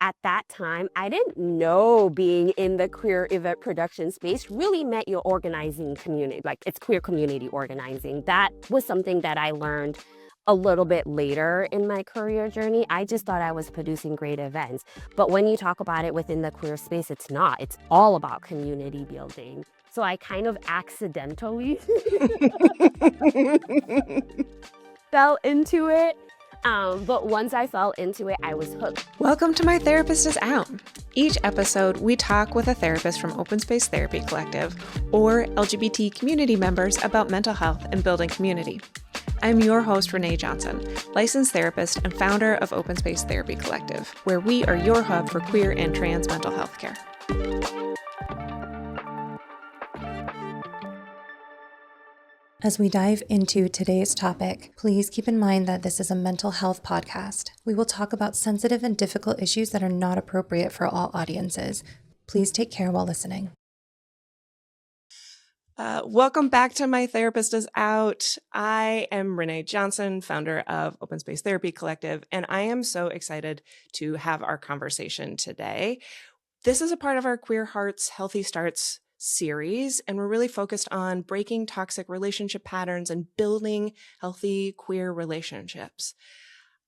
at that time, I didn't know being in the queer event production space really meant your organizing community, like it's queer community organizing. That was something that I learned a little bit later in my career journey. I just thought I was producing great events. But when you talk about it within the queer space, it's not. It's all about community building. So I kind of accidentally fell into it. But once I fell into it, I was hooked. Welcome to My Therapist is Out. Each episode, we talk with a therapist from Open Space Therapy Collective or LGBT community members about mental health and building community. I'm your host, Renae Johnson, licensed therapist and founder of Open Space Therapy Collective, where we are your hub for queer and trans mental health care. As we dive into today's topic, please keep in mind that this is a mental health podcast. We will talk about sensitive and difficult issues that are not appropriate for all audiences. Please take care while listening. Welcome back to My Therapist is Out. I am Renae Johnson, founder of Open Space Therapy Collective, and I am so excited to have our conversation today. This is a part of our Queer Hearts Healthy Starts series, and we're really focused on breaking toxic relationship patterns and building healthy queer relationships.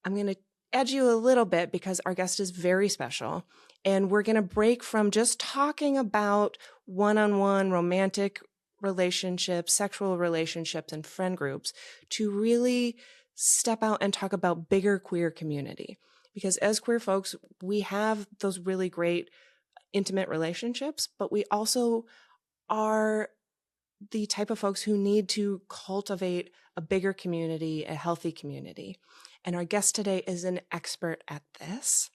I'm going to edge you a little bit because our guest is very special, and we're going to break from just talking about one-on-one romantic relationships, sexual relationships, and friend groups to really step out and talk about bigger queer community. Because as queer folks, we have those really great intimate relationships, but we also are the type of folks who need to cultivate a bigger community, a healthy community. And our guest today is an expert at this.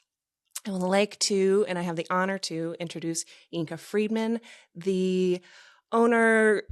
I would like to, and I have the honor to introduce Yinka Freeman, the owner,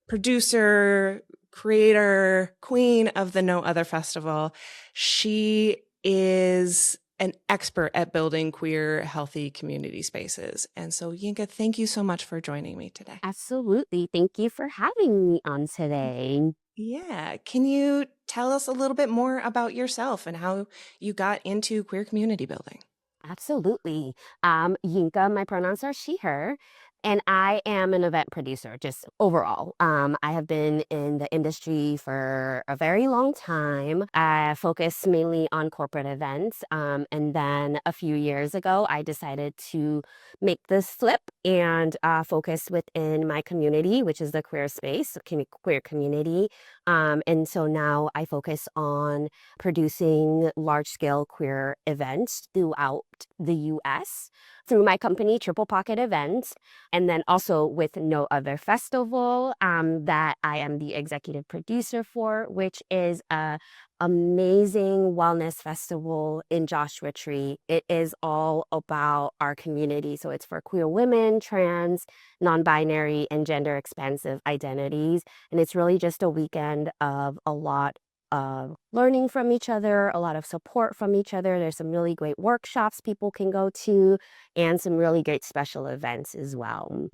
producer, creator, queen of the No Other Festival. She is an expert at building queer, healthy community spaces. And so, Yinka, thank you so much for joining me today. Absolutely. Thank you for having me on today. Yeah. Can you tell us a little bit more about yourself and how you got into queer community building? Absolutely. Yinka, my pronouns are she, her, and I am an event producer just overall. I have been in the industry for a very long time. I focus mainly on corporate events. And then a few years ago, I decided to make this flip and focus within my community, which is the queer space, queer community. And so now I focus on producing large-scale queer events throughout the U.S. through my company, Triple Pocket Events, and then also with No Other Festival that I am the executive producer for, which is a amazing wellness festival in Joshua Tree. It is all about our community. So it's for queer women, trans, non-binary, and gender expansive identities. And it's really just a weekend of a lot of learning from each other, a lot of support from each other. There's some really great workshops people can go to and some really great special events as well.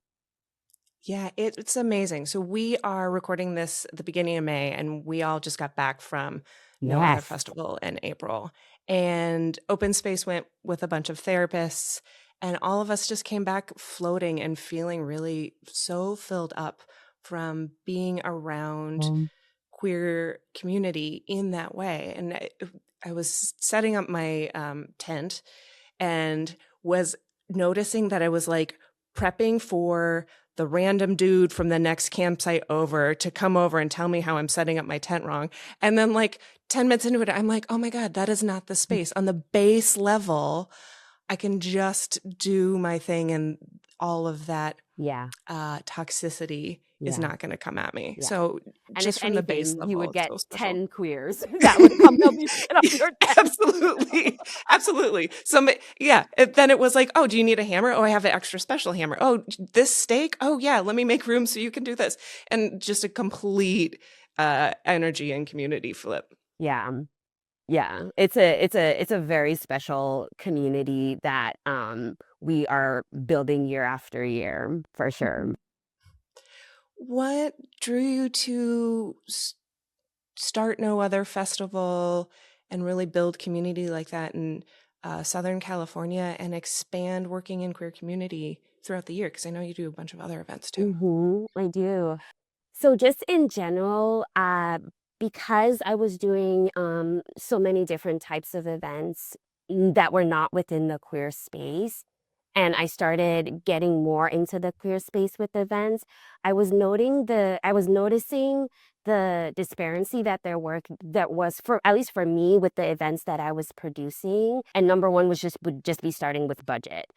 Yeah, it's amazing. So we are recording this at the beginning of May, and we all just got back from No Other Festival in April. And Open Space went with a bunch of therapists, and all of us just came back floating and feeling really so filled up from being around queer community in that way. And I was setting up my tent and was noticing that I was like prepping for the random dude from the next campsite over to come over and tell me how I'm setting up my tent wrong. And then like 10 minutes into it, I'm like, oh my God, that is not the space. On the base level, I can just do my thing and all of that toxicity is not going to come at me. Yeah. So and just from anything, the base level, you would get so 10 queers that would come help you set up your tent. Absolutely. Absolutely. So yeah, then it was like, oh, do you need a hammer? Oh, I have an extra special hammer. Oh, this steak? Oh yeah, let me make room so you can do this. And just a complete energy and community flip. Yeah. Yeah, it's a very special community that we are building year after year for sure. What drew you to start No Other Festival and really build community like that? And Southern California and expand working in queer community throughout the year? Because I know you do a bunch of other events too. I do. So just in general, because I was doing so many different types of events that were not within the queer space, and I started getting more into the queer space with events, I was noticing the disparity that was for at least for me with the events that I was producing. And number one would just be starting with budget.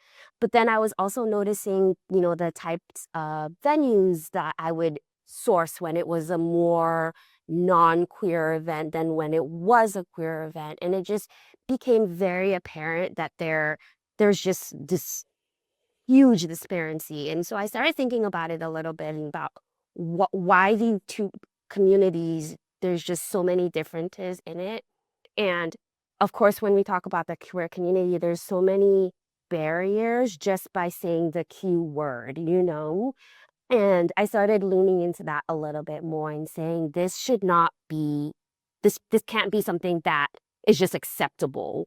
But then I was also noticing, the types of venues that I would source when it was a more non-queer event than when it was a queer event. And it just became very apparent that there's just this huge disparity. And so I started thinking about it a little bit and about why the two communities, there's just so many differences in it. And of course, when we talk about the queer community, there's so many barriers just by saying the Q word. And I started leaning into that a little bit more and saying this can't be something that is just acceptable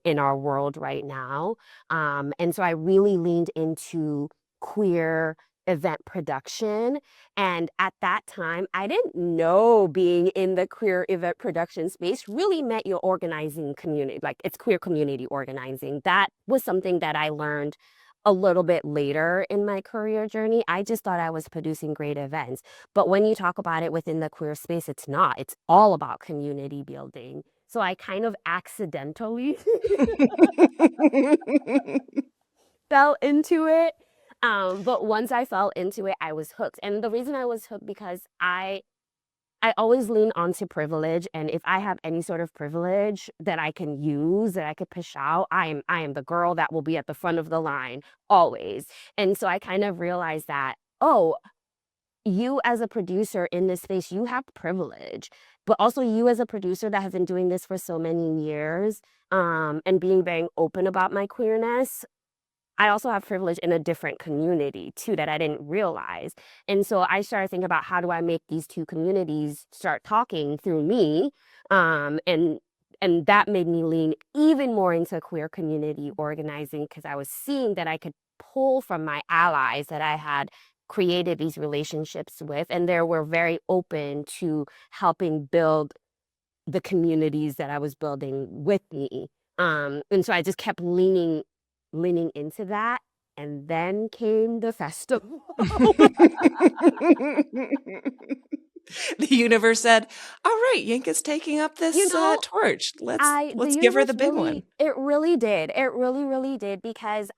in our world right now. And so I really leaned into queer event production. And at that time, I didn't know being in the queer event production space really meant your organizing community, like it's queer community organizing. That was something that I learned a little bit later in my career journey. I just thought I was producing great events. But when you talk about it within the queer space, it's not. It's all about community building. So I kind of accidentally fell into it. But once I fell into it, I was hooked. And the reason I was hooked because I always lean onto privilege, and if I have any sort of privilege that I can use, that I could push out, I am the girl that will be at the front of the line always. And so I kind of realized that, oh, you as a producer in this space, you have privilege, but also you as a producer that has been doing this for so many years, and being very open about my queerness, I also have privilege in a different community too that I didn't realize. And so I started thinking about how do I make these two communities start talking through me. And that made me lean even more into queer community organizing because I was seeing that I could pull from my allies that I had created these relationships with, and they were very open to helping build the communities that I was building with me. And so I just kept leaning into that. And then came the festival. The universe said, "All right, Yinka's taking up You this know, torch. the Let's give her the universe big one." it really did. It really, really did because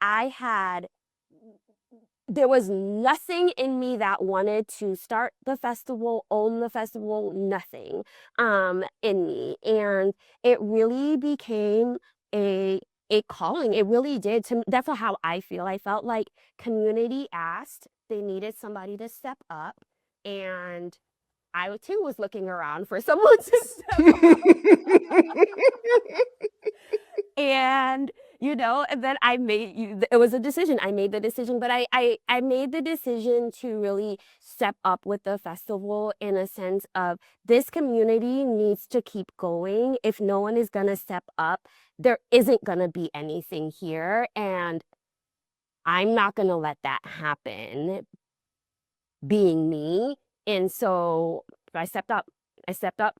there was nothing in me that wanted to start the festival, own the festival, nothing in me. And it really became a a calling. It really did. That's how I feel. I felt like community asked, they needed somebody to step up. And I too was looking around for someone to step up. And and then it was a decision. I made the decision, but I made the decision to really step up with the festival in a sense of this community needs to keep going. If no one is going to step up, there isn't going to be anything here, and I'm not going to let that happen being me. And so I stepped up. I stepped up,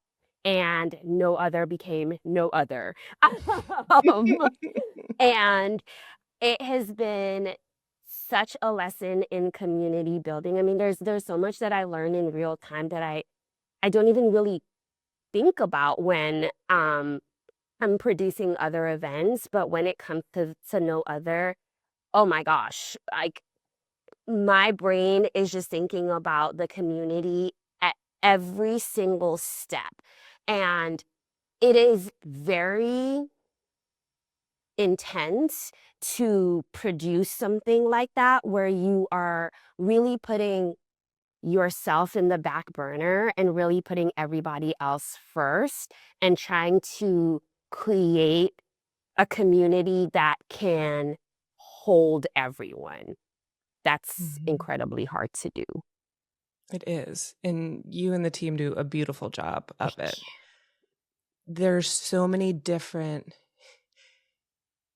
and no other became no other. um, and it has been such a lesson in community building. I mean, there's so much that I learned in real time that I don't even really think about when I'm producing other events, but when it comes to no other, oh my gosh, like my brain is just thinking about the community at every single step. And it is very intense to produce something like that where you are really putting yourself in the back burner and really putting everybody else first and trying to create a community that can hold everyone. That's incredibly hard to do. It is. And you and the team do a beautiful job of Thank it. There's so many different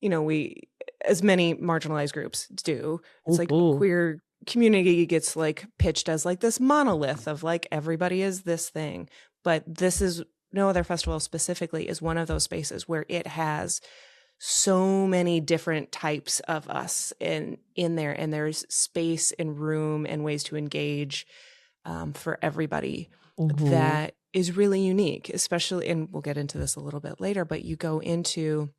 we, as many marginalized groups do, it's like Mhm. queer community gets like pitched as like this monolith of like everybody is this thing. But this is No Other Festival specifically is one of those spaces where it has so many different types of us in there, and there's space and room and ways to engage for everybody Mhm. that is really unique, especially, and we'll get into this a little bit later, but you go into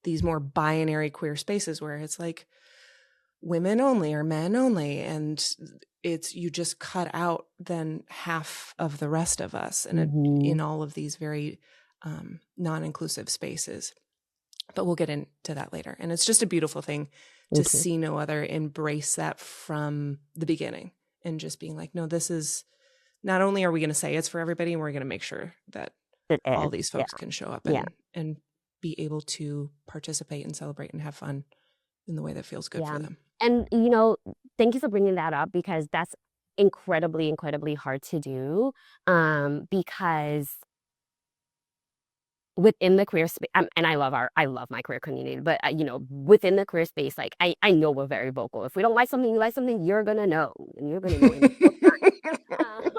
these more binary queer spaces where it's like women only or men only, and you just cut out then half of the rest of us in Mhm. all of these very non-inclusive spaces. But we'll get into that later. And it's just a beautiful thing to Okay. see No Other embrace that from the beginning and just being like, no, this is not only are we going to say it's for everybody, and we're going to make sure that It all is. these Yeah. folks can show up Yeah. and be able to participate and celebrate and have fun in the way that feels good for Yeah. them. And, thank you for bringing that up because that's incredibly, incredibly hard to do. Because within the queer space, and I love my queer community, but within the queer space, like I know we're very vocal. If we don't like something, you like something, you're gonna know, and you're gonna know in no time.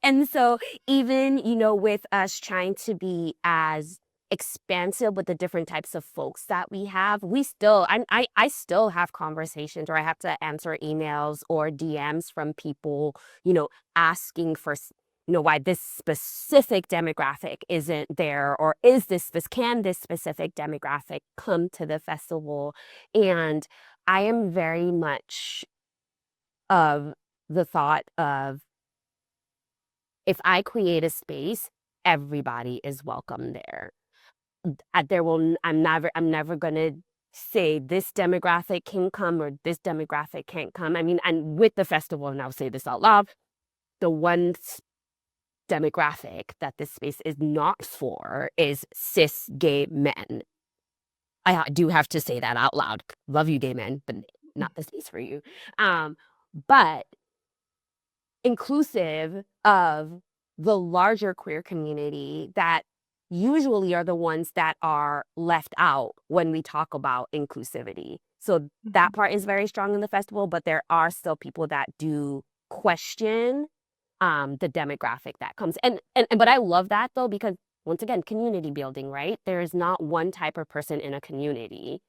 And so even, with us trying to be as expansive with the different types of folks that we have, we still, I still have conversations, or I have to answer emails or DMs from people, asking for, why this specific demographic isn't there, or can this specific demographic come to the festival? And I am very much of the thought of, if I create a space, everybody is welcome there. I'm never gonna say this demographic can come or this demographic can't come. I mean, and with the festival, and I'll say this out loud, the one demographic that this space is not for is cis gay men. I do have to say that out loud. Love you, gay men, but not the space for you. But inclusive of the larger queer community that usually are the ones that are left out when we talk about inclusivity. So that part is very strong in the festival, but there are still people that do question the demographic that comes. And but I love that though, because once again, community building, right? There is not one type of person in a community.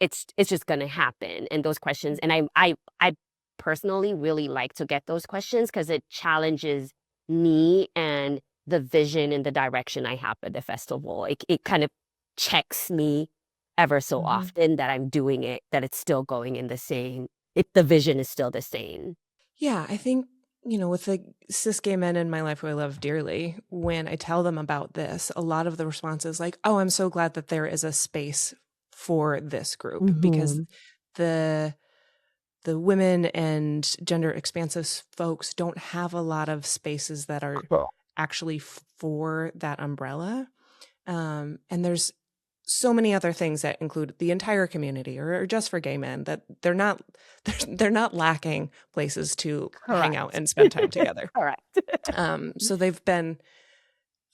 It's just gonna happen. And those questions, and I personally really like to get those questions because it challenges me and the vision and the direction I have at the festival. It kind of checks me ever so Mm-hmm. often that I'm doing it, that it's still going in the same, if the vision is still the same. Yeah, I think, with the cis gay men in my life who I love dearly, when I tell them about this, a lot of the response is like, oh, I'm so glad that there is a space for this group, because Mm-hmm. the women and gender expansive folks don't have a lot of spaces that are Cool. actually for that umbrella. And there's so many other things that include the entire community, or just for gay men, that they're not they're not lacking places to hang out Correct. and spend time together. Correct. So they've been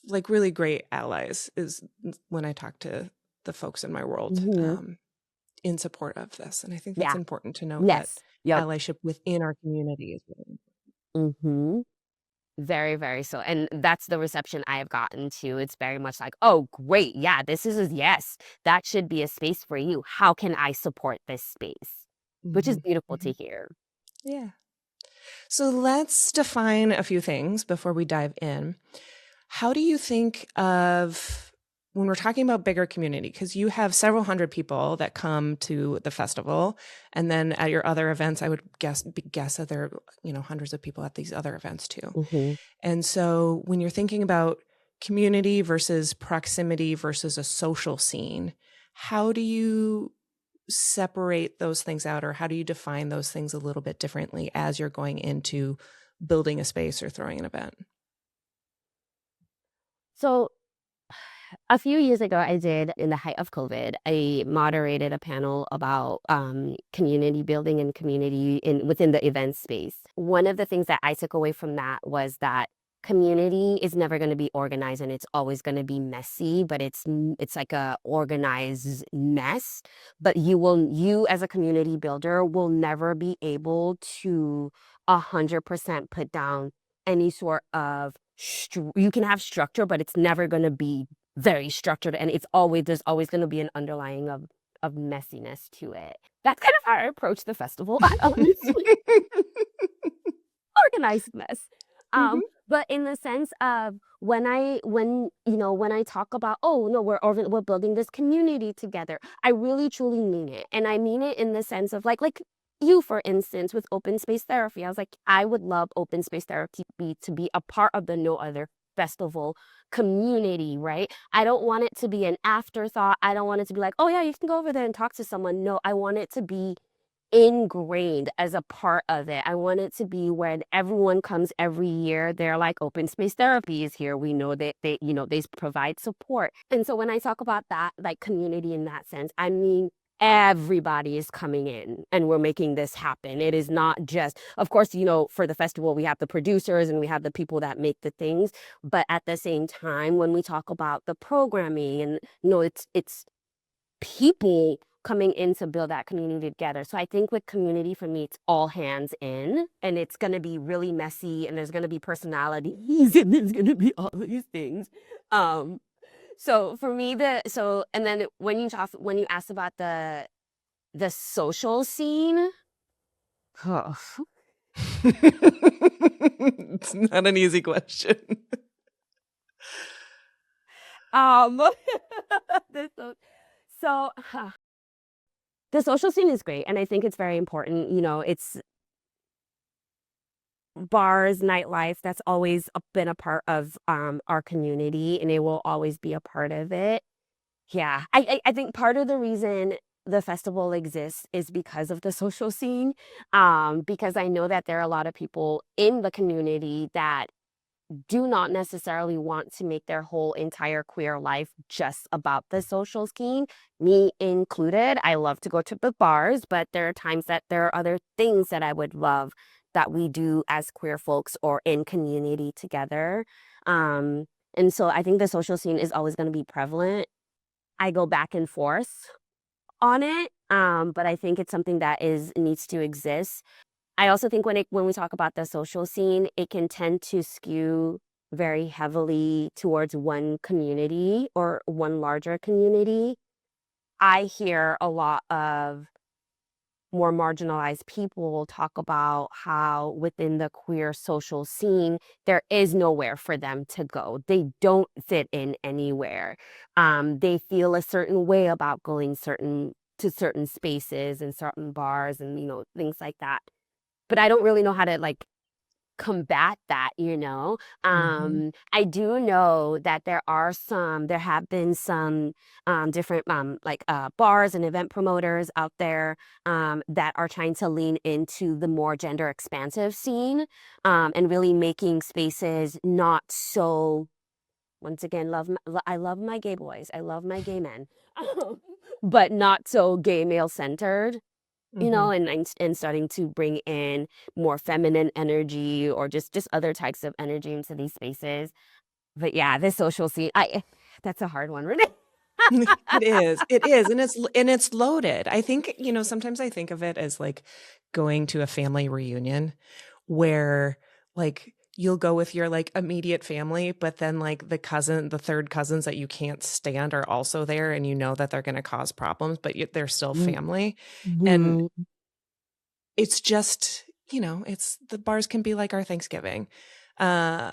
like really great allies, is when I talk to the folks in my world Mm-hmm. in support of this. And I think that's Yeah. important to note, that Yes. Yep. allyship within our community is really important. Mm-hmm. Very, very so. And that's the reception I have gotten to. It's very much like, oh, great. Yeah, this is yes, that should be a space for you. How can I support this space? Which is beautiful to Mm-hmm. hear. Yeah. So let's define a few things before we dive in. How do you think of, when we're talking about bigger community, because you have several hundred people that come to the festival, and then at your other events, I would guess that there are, hundreds of people at these other events too. Mm-hmm. And so when you're thinking about community versus proximity versus a social scene, how do you separate those things out, or how do you define those things a little bit differently as you're going into building a space or throwing an event? So a few years ago, I did, in the height of COVID, I moderated a panel about community building and community within the event space. One of the things that I took away from that was that community is never going to be organized and it's always going to be messy, but it's like a organized mess. But you as a community builder will never be able to 100% put down any sort of you can have structure, but it's never going to be very structured, and there's always going to be an underlying of messiness to it. That's kind of how I approach the festival. I honestly organized mess. Mhm. But in the sense of when I talk about, oh no, we're building this community together, I really truly mean it. And I mean it in the sense of like you, for instance, with open space therapy. I was like, I would love open space therapy to be a part of the No Other Festival community, right? I don't want it to be an afterthought. I don't want it to be like, oh yeah, you can go over there and talk to someone. No, I want it to be ingrained as a part of it. I want it to be when everyone comes every year, they're like, open space therapy is here. We know that they provide support. And so when I talk about that, like community in that sense, I mean, everybody is coming in and we're making this happen. It is not just, of course, for the festival, we have the producers and we have the people that make the things. But at the same time, when we talk about the programming and, it's people coming in to build that community together. So I think with community, for me, it's all hands in, and it's going to be really messy, and there's going to be personalities, and there's going to be all these things. So for me, and then when you asked about the social scene, oh, It's not an easy question. the so, so the social scene is great, and I think it's very important. It's bars, nightlife, that's always been a part of our community, and it will always be a part of it. Yeah, I think part of the reason the festival exists is because of the social scene, because I know that there are a lot of people in the community that do not necessarily want to make their whole entire queer life just about the social scene, me included. I love to go to the bars, but there are times that there are other things that I would love that we do as queer folks or in community together. And so I think the social scene is always going to be prevalent. I go back and forth on it, but I think it's something that needs to exist. I also think when we talk about the social scene, it can tend to skew very heavily towards one community or one larger community. I hear a lot of more marginalized people talk about how within the queer social scene, there is nowhere for them to go. They don't fit in anywhere. They feel a certain way about going to certain spaces and certain bars and, things like that. But I don't really know how to like combat that. I do know that there have been some different like bars and event promoters out there that are trying to lean into the more gender expansive scene, and really making spaces not so, once again, I love my gay boys, I love my gay men, but not so gay male centered, Mhm. and starting to bring in more feminine energy or just other types of energy into these spaces. But yeah, this social scene, that's a hard one, Renee. It is. It is. And it's loaded. I think, sometimes I think of it as like going to a family reunion where like you'll go with your like immediate family, but then like the third cousins that you can't stand are also there, and you know that they're going to cause problems, but they're still family. And Mhm. it's just, it's the bars can be like our Thanksgiving. Uh,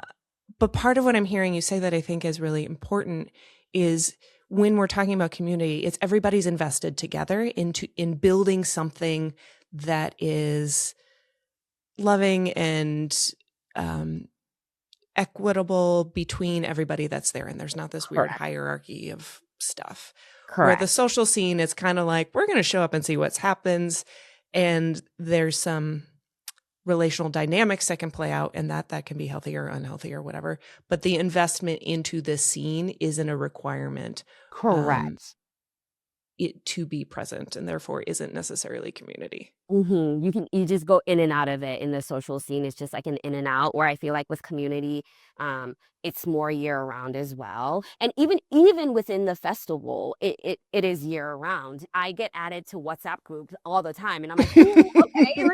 but part of what I'm hearing you say that I think is really important is when we're talking about community, it's everybody's invested together in building something that is loving and um, equitable between everybody that's there. And there's not this weird Correct. hierarchy of stuff. Where the Correct. social scene is kind of like, we're going to show up and see what happens. And there's some relational dynamics that can play out, and that can be healthy or unhealthy or whatever. But the investment into this scene isn't a requirement. Um, Correct. it to be present and therefore isn't necessarily community. You just go in and out of it in the social scene. It's just like an in and out, where I feel like with community, it's more year round as well. And even within the festival, it is year round. I get added to WhatsApp groups all the time, and I'm like, ooh, okay,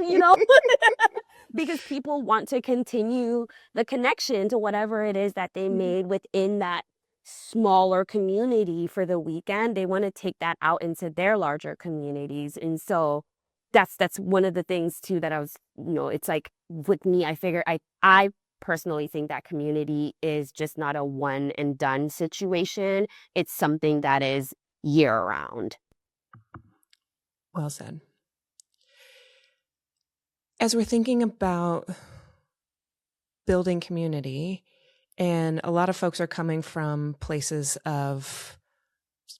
because people want to continue the connection to whatever it is that they made within that smaller community for the weekend. They want to take that out into their larger communities. And so that's one of the things too that I was, it's like with me, I figure I personally think that community is just not a one and done situation. It's something that is year round. Well said. As we're thinking about building community, and a lot of folks are coming from places of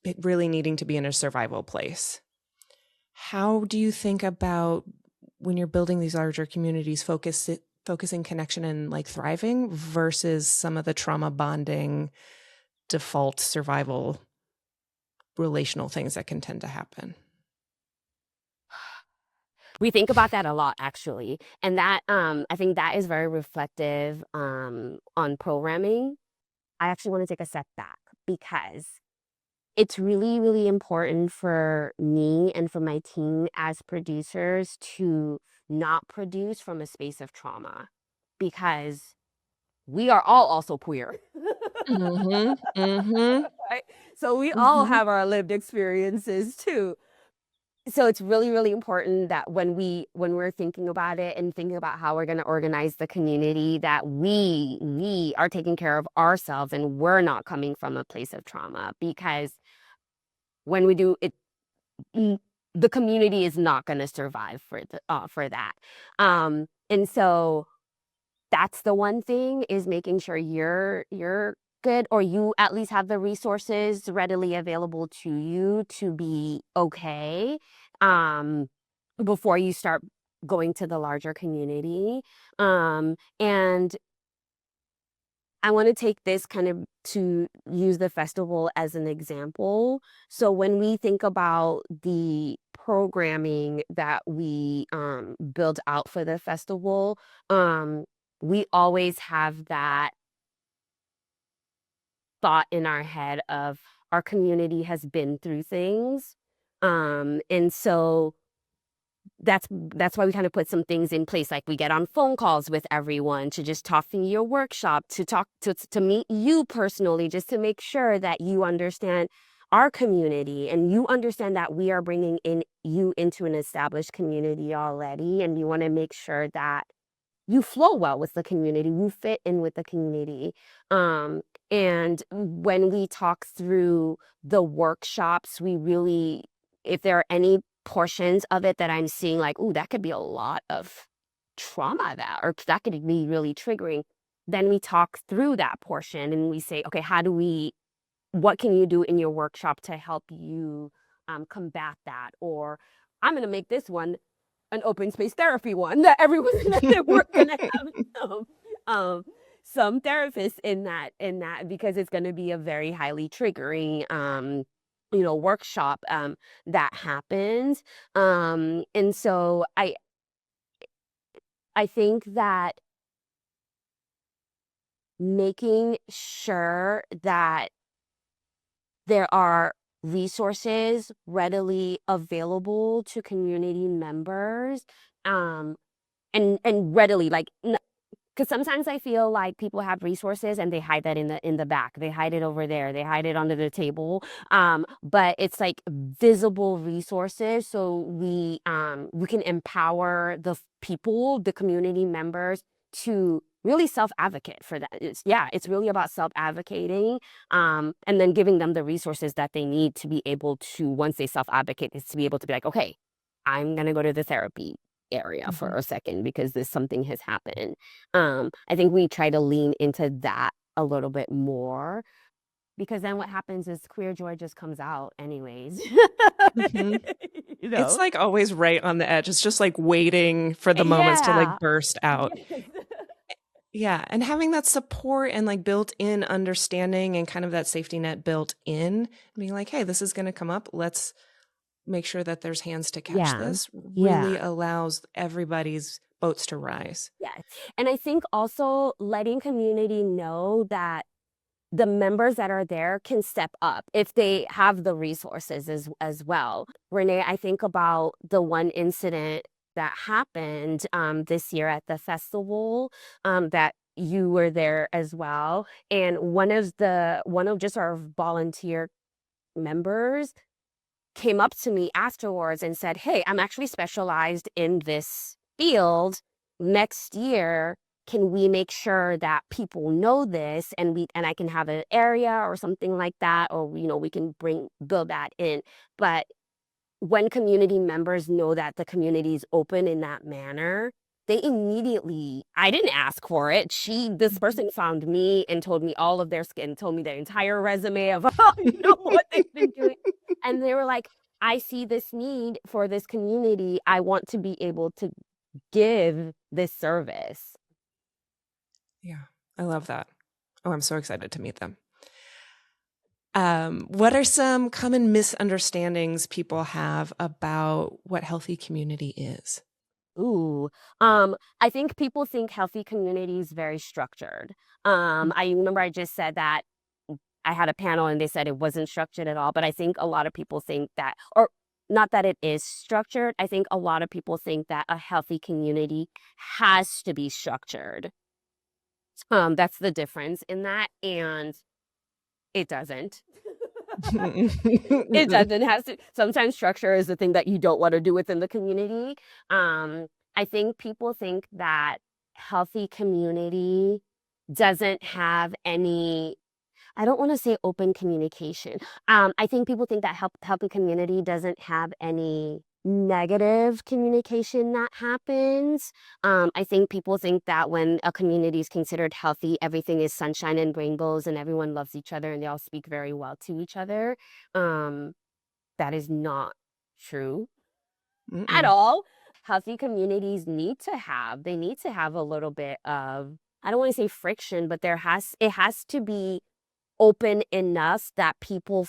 it really needing to be in a survival place, how do you think about when you're building these larger communities, focusing connection and like thriving versus some of the trauma bonding, default survival, relational things that can tend to happen? We think about that a lot, actually. And that, I think that is very reflective on programming. I actually want to take a step back because it's really, really important for me and for my team as producers to not produce from a space of trauma, because we are all also queer. Right? So we all have our lived experiences too. So it's really, really important that when we're thinking about it and thinking about how we're going to organize the community, that we are taking care of ourselves and we're not coming from a place of trauma, because when we do it, the community is not going to survive for that. And so that's the one thing, is making sure you're good, or you at least have the resources readily available to you to be okay, before you start going to the larger community. And I want to take this kind of to use the festival as an example. So when we think about the programming that we build out for the festival, we always have that thought in our head of our community has been through things. And so that's why we kind of put some things in place, like we get on phone calls with everyone to just talk through your workshop, to meet you personally, just to make sure that you understand our community and you understand that we are bringing in you into an established community already, and you want to make sure that you flow well with the community, you fit in with the community. And when we talk through the workshops, we really, if there are any portions of it that I'm seeing like, ooh, that could be a lot of trauma, or that could be really triggering, then we talk through that portion and we say, okay, what can you do in your workshop to help you combat that? Or I'm going to make this one an open space therapy one, that we're going to have some therapists in that, because it's going to be a very highly triggering workshop that happens. And so I think that making sure that there are resources readily available to community members, and readily, like, because sometimes I feel like people have resources and they hide that in the back. They hide it over there. They hide it under the table. But it's like visible resources, so we can empower the people, the community members, to really self-advocate for that. It's really about self-advocating, and then giving them the resources that they need to be able to, once they self-advocate, is to be able to be like, okay, I'm gonna go to the therapy area for a second because something has happened. I think we try to lean into that a little bit more, because then what happens is queer joy just comes out anyways. It's like always right on the edge. It's just like waiting for the moments to like burst out. Yeah. And having that support and like built-in understanding and kind of that safety net built in, being like, hey, this is going to come up. Let's make sure that there's hands to catch Yeah. this Yeah. really allows everybody's boats to rise. Yeah. And I think also letting community know that the members that are there can step up if they have the resources as well. Renae, I think about the one incident that happened this year at the festival that you were there as well. And one of just our volunteer members came up to me afterwards and said, "Hey, I'm actually specialized in this field. Next year, can we make sure that people know this and I can have an area or something like that, or we can build that in." But when community members know that the community is open in that manner, they immediately, I didn't ask for it. This person found me and told me all of their skin, told me their entire resume of what they've been doing. And they were like, I see this need for this community. I want to be able to give this service. Yeah, I love that. Oh, I'm so excited to meet them. What are some common misunderstandings people have about what healthy community is? Ooh, I think people think healthy community is very structured. I remember I just said that I had a panel and they said it wasn't structured at all, but I think a lot of people think that, or not that it is structured. I think a lot of people think that a healthy community has to be structured. That's the difference in that, and it doesn't. It doesn't have to. Sometimes structure is the thing that you don't want to do within the community. I think people think that healthy community doesn't have any, I don't want to say open communication. I think people think that healthy community doesn't have any negative communication that happens. I think people think that when a community is considered healthy, everything is sunshine and rainbows and everyone loves each other and they all speak very well to each other. That is not true at all. Healthy communities need to have a little bit of, I don't want to say friction, but it has to be open enough that people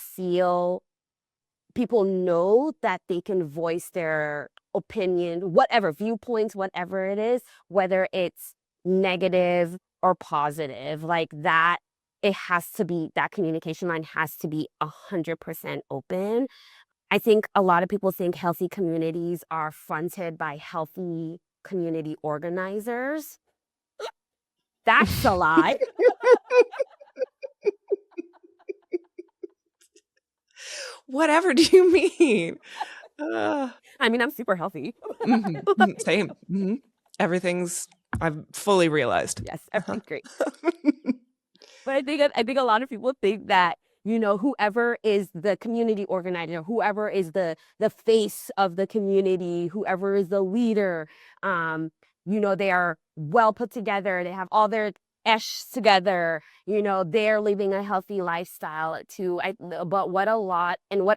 know that they can voice their opinion, whatever viewpoints, whatever it is, whether it's negative or positive, like that. That communication line has to be 100% open. I think a lot of people think healthy communities are fronted by healthy community organizers. That's a lie. Whatever do you mean? I mean, I'm super healthy. Same. I've fully realized. Yes, everything's great. But I think a lot of people think that, whoever is the community organizer, whoever is the face of the community, whoever is the leader, they are well put together. They have all their esh together. They're living a healthy lifestyle too. But what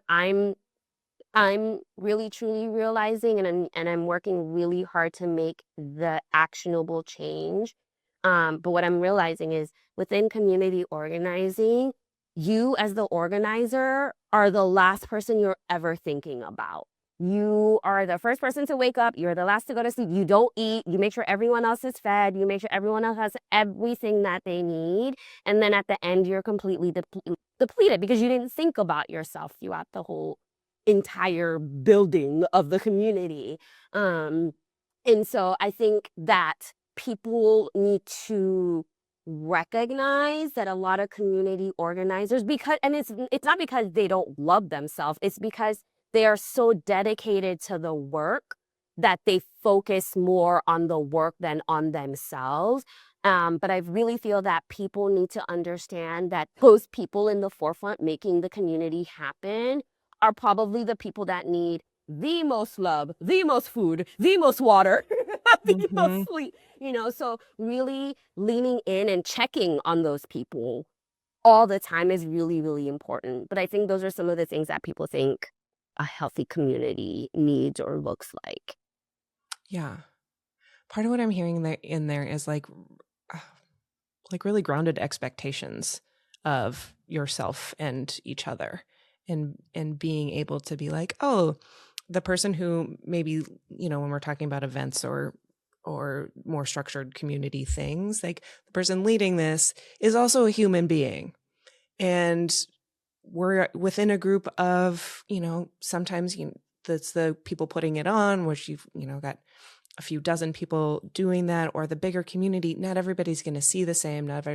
I'm really truly realizing, and I'm working really hard to make the actionable change. But what I'm realizing is within community organizing, you as the organizer are the last person you're ever thinking about. You are the first person to wake up. You're the last to go to sleep. You don't eat. You make sure everyone else is fed. You make sure everyone else has everything that they need. And then at the end, you're completely depleted because you didn't think about yourself throughout the whole entire building of the community. And so I think that people need to recognize that a lot of community organizers, and it's not because they don't love themselves, it's because they are so dedicated to the work that they focus more on the work than on themselves. But I really feel that people need to understand that those people in the forefront making the community happen are probably the people that need the most love, the most food, the most water, the most sleep, so really leaning in and checking on those people all the time is really, really important. But I think those are some of the things that people think a healthy community needs or looks like. Yeah. Part of what I'm hearing in there is like really grounded expectations of yourself and each other. and being able to be like, oh, the person who maybe, when we're talking about events or more structured community things, like the person leading this is also a human being. And we're within a group of, sometimes that's the people putting it on, which you've, got a few dozen people doing that, or the bigger community. Not everybody's going to see the same. Not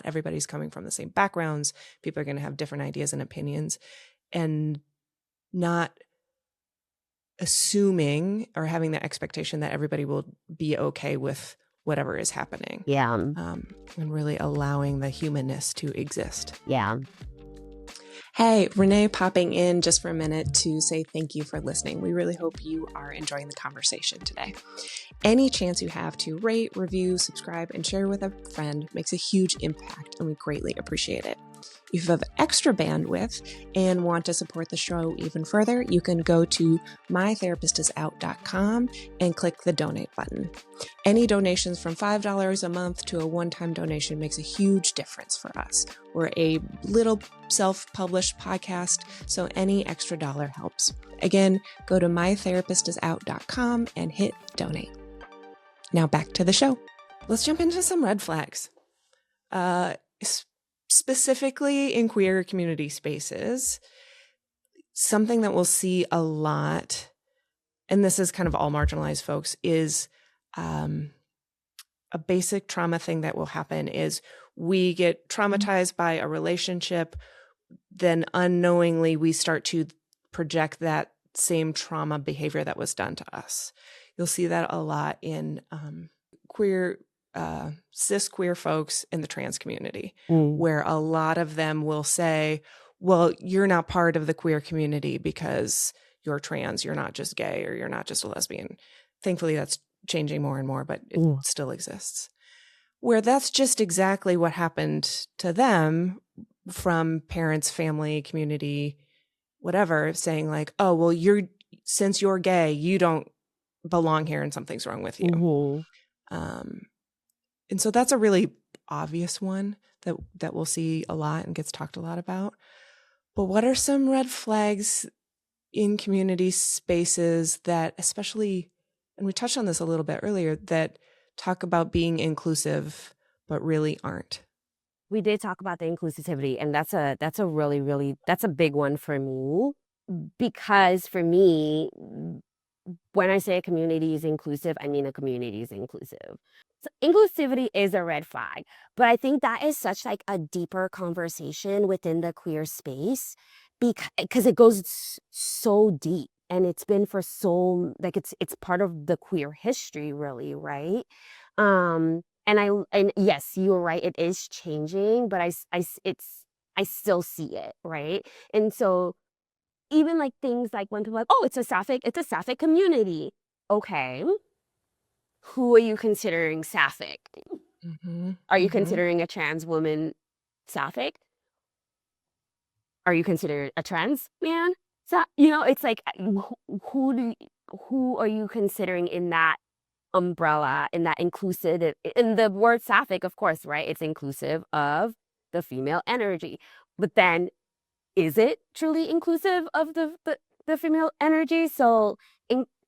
everybody's coming from the same backgrounds. People are going to have different ideas and opinions, and not assuming or having the expectation that everybody will be okay with whatever is happening. Yeah. And really allowing the humanness to exist. Yeah. Hey, Renae popping in just for a minute to say thank you for listening. We really hope you are enjoying the conversation today. Any chance you have to rate, review, subscribe, and share with a friend makes a huge impact, and we greatly appreciate it. If you have extra bandwidth and want to support the show even further, you can go to mytherapistisout.com and click the donate button. Any donations from $5 a month to a one-time donation makes a huge difference for us. We're a little self-published podcast, so any extra dollar helps. Again, go to mytherapistisout.com and hit donate. Now back to the show. Let's jump into some red flags. Specifically in queer community spaces, something that we'll see a lot, and this is kind of all marginalized folks, is a basic trauma thing that will happen is we get traumatized by a relationship, then unknowingly we start to project that same trauma behavior that was done to us. You'll see that a lot in cis queer folks in the trans community, where a lot of them will say, well, you're not part of the queer community because you're trans, you're not just gay, or you're not just a lesbian. Thankfully, that's changing more and more, but it still exists. Where that's just exactly what happened to them from parents, family, community, whatever, saying like, oh, well, since you're gay, you don't belong here and something's wrong with you. And so that's a really obvious one that we'll see a lot and gets talked a lot about. But what are some red flags in community spaces that especially, and we touched on this a little bit earlier, that talk about being inclusive but really aren't? We did talk about the inclusivity, and that's a really, really, that's a big one for me, because for me, when I say a community is inclusive, I mean a community is inclusive. So inclusivity is a red flag, but I think that is such like a deeper conversation within the queer space because it goes so deep, and it's been for so, like, it's part of the queer history, really, right? And yes, you're right, it is changing, but I still see it, right? And so even like things like when people are like, oh, it's a sapphic community. Okay. Who are you considering sapphic? Are you considering a trans woman sapphic? Are you considered a trans man? So, it's like, who are you considering in that umbrella, in that inclusive, in the word sapphic, of course, right? It's inclusive of the female energy. But then, is it truly inclusive of the female energy? So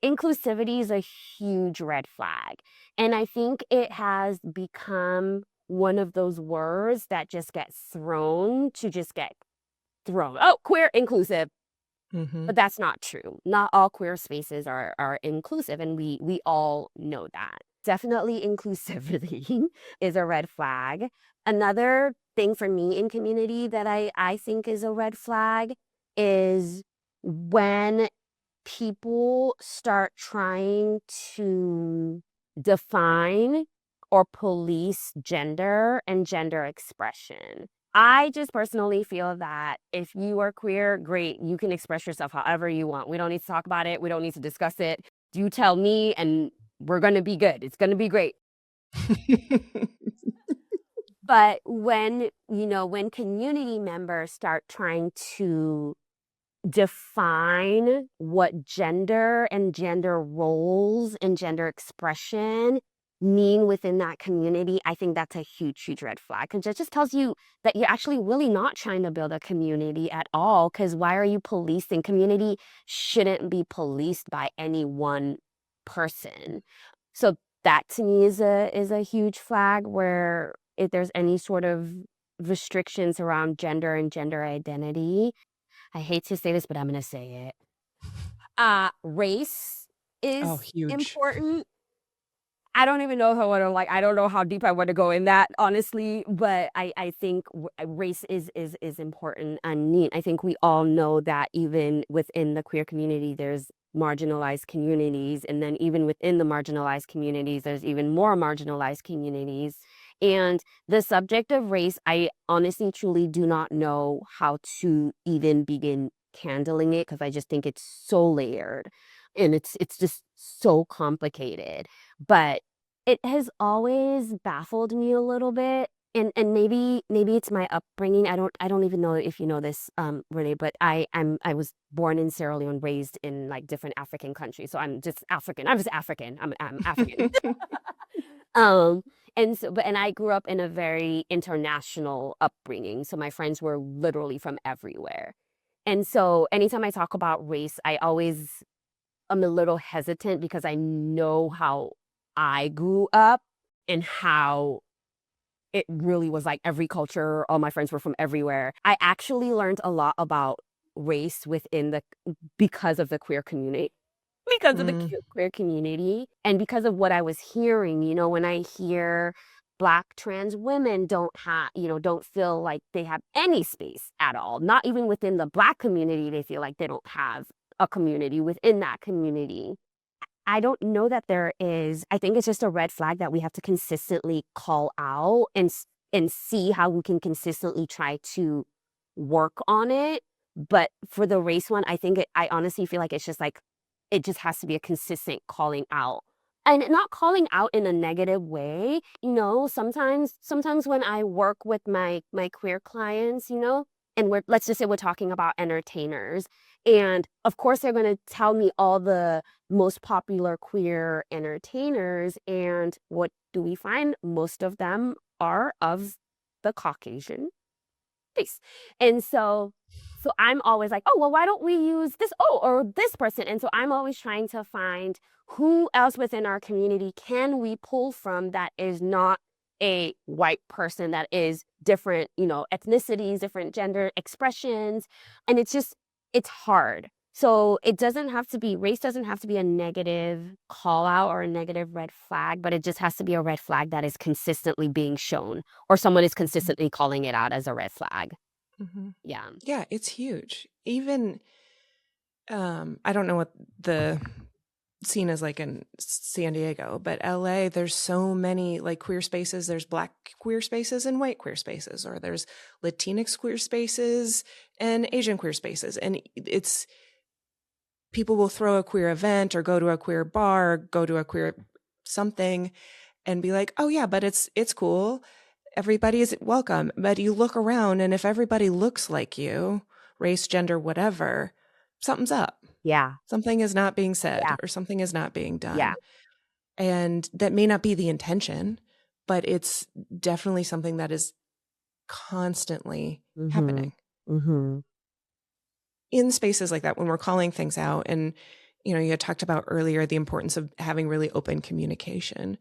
inclusivity is a huge red flag. And I think it has become one of those words that just gets thrown. Oh, queer, inclusive. But that's not true. Not all queer spaces are inclusive, and we all know that. Definitely inclusivity is a red flag. Another thing for me in community that I think is a red flag is when people start trying to define or police gender and gender expression. I just personally feel that if you are queer, great, you can express yourself however you want. We don't need to talk about it. We don't need to discuss it. You tell me and we're going to be good. It's going to be great. But when community members start trying to define what gender and gender roles and gender expression mean within that community, I think that's a huge, huge red flag. Because it just tells you that you're actually really not trying to build a community at all. Because why are you policing? Community shouldn't be policed by any one person. So that to me is a huge flag where if there's any sort of restrictions around gender and gender identity, I hate to say this, but I'm going to say it. Race Oh, is huge. important. I don't even know if I want to I don't know how deep I want to go in that, honestly, but I think race is important and neat. I think we all know that even within the queer community, there's marginalized communities, and then even within the marginalized communities, there's even more marginalized communities. And the subject of race, I honestly, truly do not know how to even begin handling it because I just think it's so layered and it's just so complicated. But it has always baffled me a little bit, and maybe it's my upbringing. I don't even know if you know this, Renee, but I was born in Sierra Leone, raised in like different African countries. So I'm just African. I'm just African. I'm African. Um, and so, but and I grew up in a very international upbringing. So my friends were literally from everywhere. And so anytime I talk about race, I'm a little hesitant because I know how I grew up and how it really was like every culture, all my friends were from everywhere. I actually learned a lot about race within the because of the queer community. Because of the Mm, queer community and because of what I was hearing, when I hear Black trans women don't feel like they have any space at all, not even within the Black community, they feel like they don't have a community within that community. I don't know that there is. I think it's just a red flag that we have to consistently call out and see how we can consistently try to work on it. But for the race one, I honestly feel like it's just like it just has to be a consistent calling out. And not calling out in a negative way, sometimes when I work with my queer clients, and let's just say we're talking about entertainers, and of course they're going to tell me all the most popular queer entertainers, and what do we find? Most of them are of the Caucasian race. And so I'm always like, oh, well, why don't we use this? Oh, or this person. And so I'm always trying to find who else within our community can we pull from that is not a white person, that is different, ethnicities, different gender expressions. And it's hard. So race doesn't have to be a negative call out or a negative red flag, but it just has to be a red flag that is consistently being shown or someone is consistently calling it out as a red flag. hmm Yeah. Yeah, it's huge. Even I don't know what the scene is like in San Diego, but LA, there's so many like queer spaces. There's Black queer spaces and white queer spaces, or there's Latinx queer spaces and Asian queer spaces. And it's people will throw a queer event or go to a queer bar, go to a queer something and be like, "Oh yeah, but it's cool. Everybody is welcome." But you look around and if everybody looks like you, race, gender, whatever, something's up. Yeah. Something is not being said Yeah. or something is not being Yeah. done. And that may not be the intention, but it's definitely something that is constantly Mm-hmm. happening Mm-hmm. in spaces like that when we're calling things out. And, you had talked about earlier the importance of having really open communication.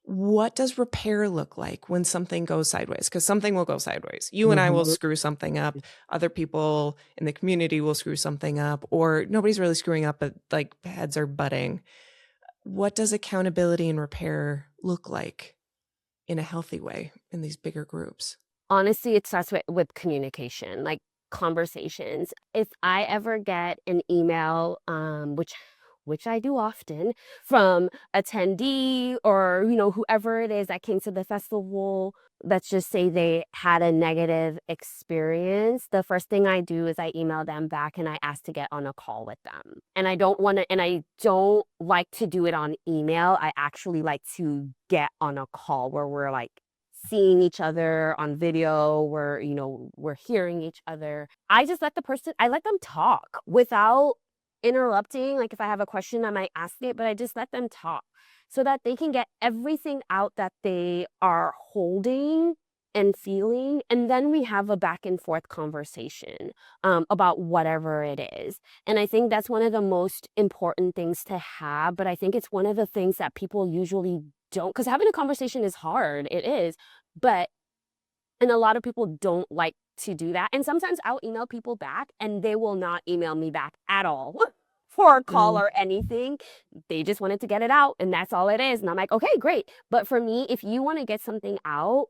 What does repair look like when something goes sideways? Because something will go sideways. You and I will Mm-hmm. screw something up. Other people in the community will screw something up, or nobody's really screwing up, but like heads are butting. What does accountability and repair look like in a healthy way in these bigger groups? Honestly, it starts with communication, like conversations. If I ever get an email, which I do often, from attendee or whoever it is that came to the festival, let's just say they had a negative experience, the first thing I do is I email them back and I ask to get on a call with them. And I don't like to do it on email. I actually like to get on a call where we're like seeing each other on video, where we're hearing each other. I let them talk without interrupting. Like if I have a question, I might ask it, but I just let them talk so that they can get everything out that they are holding and feeling. And then we have a back and forth conversation about whatever it is. And I think that's one of the most important things to have. But I think it's one of the things that people usually don't, because having a conversation is hard. It is. But, and a lot of people don't like to do that. And sometimes I'll email people back and they will not email me back at all for a call or anything. They just wanted to get it out and that's all it is. And I'm like, okay, great. But for me, if you want to get something out,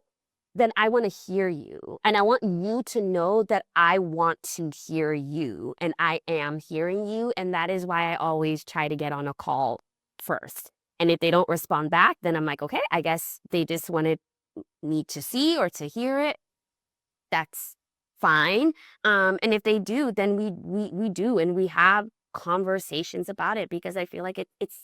then I want to hear you. And I want you to know that I want to hear you and I am hearing you. And that is why I always try to get on a call first. And if they don't respond back, then I'm like, okay, I guess they just wanted me to see or to hear it. That's fine. And if they do, then we do, and we have conversations about it, because I feel like it's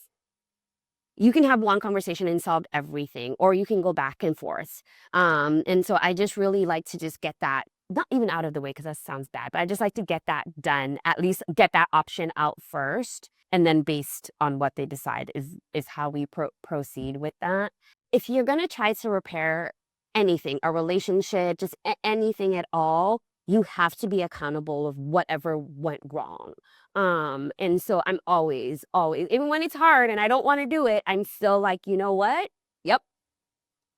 you can have one conversation and solve everything, or you can go back and forth. And so I just really like to just get that, not even out of the way because that sounds bad, but I just like to get that done, at least get that option out first. And then based on what they decide is how we proceed with that. If you're going to try to repair anything, a relationship, just anything at all, you have to be accountable of whatever went wrong. And so I'm always, even when it's hard and I don't want to do it, I'm still like, you know what? Yep,